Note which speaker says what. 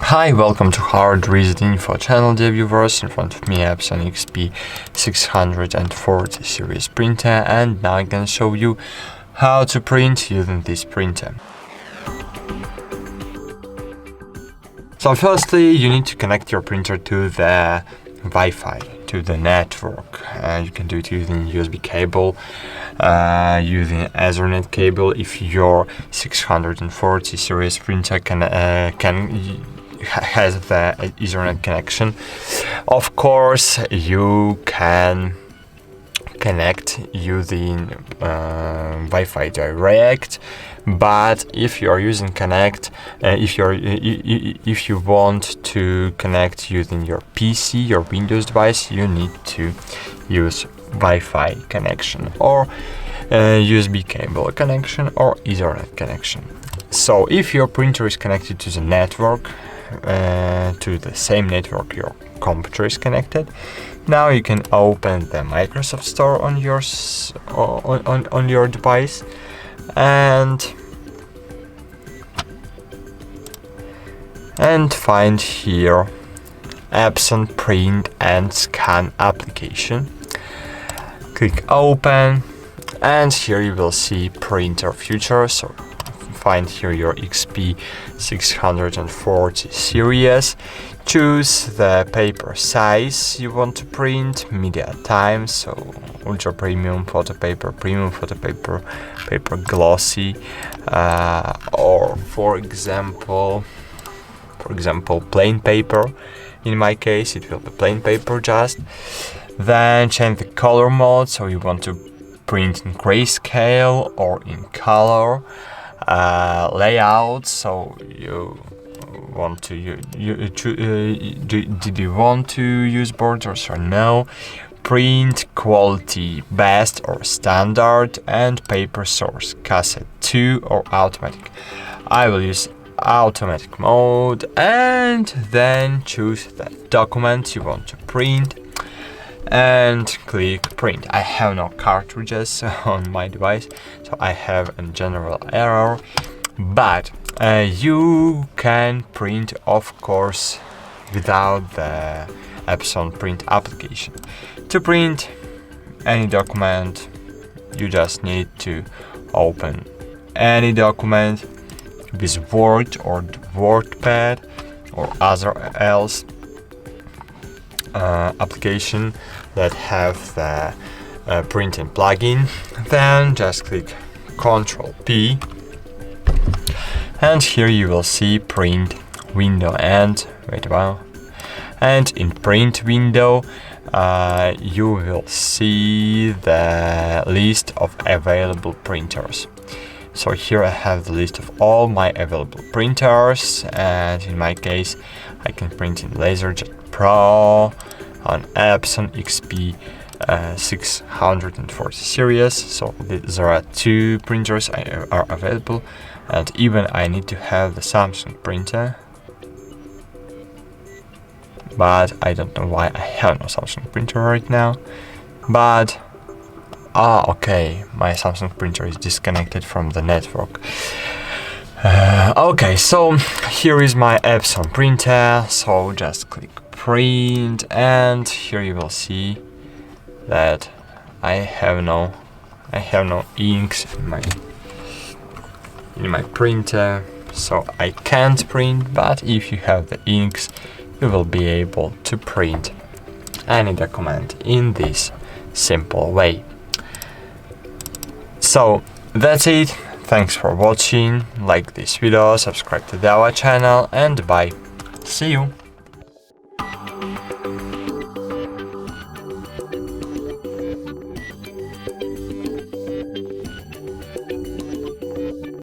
Speaker 1: Hi, welcome to HardReset.Info channel, dear viewers. In front of me Epson XP 640 series printer, and now I can show you how to print using this printer. So firstly, you need to connect your printer to the Wi-Fi, to the network. You can do it using USB cable, using Ethernet cable if your 640 series printer has the Ethernet connection. Of course, you can connect using Wi-Fi direct, but if you are using Connect, if you want to connect using your PC, your Windows device, you need to use Wi-Fi connection or USB cable connection or Ethernet connection. So if your printer is connected to the network, to the same network your computer is connected, now you can open the Microsoft Store on your device and find here Epson Print and Scan application. Click open, and here you will see printer features. So find here your XP 640 series. Choose the paper size you want to print, media type, so ultra premium photo paper, premium photo paper, paper glossy, or for example plain paper. In my case it will be plain paper just. Then change the color mode, so you want to print in grayscale or in color. Layout, so you want to did you want to use borders or no? Print quality best or standard, and paper source cassette 2 or automatic. I will use automatic mode, and then choose the document you want to print and click print. I have no cartridges on my device, so I have a general error, but you can print, of course, without the Epson Print application. To print any document, you just need to open any document with Word or WordPad or other else application that have the printing plugin. Then just click Ctrl P, and here you will see print window, and wait a while, and in print window you will see the list of available printers. So here I have the list of all my available printers, and in my case I can print in LaserJet Pro on Epson XP 640 series. So there are two printers are available, and even I need to have the Samsung printer, but I don't know why I have no Samsung printer right now. But okay, my Samsung printer is disconnected from the network. Okay, so here is my Epson printer. So just click print, and here you will see that I have no inks in my printer, so I can't print. But if you have the inks, you will be able to print any document in this simple way. So that's it. Thanks for watching. Like this video, subscribe to our channel, and bye. See you.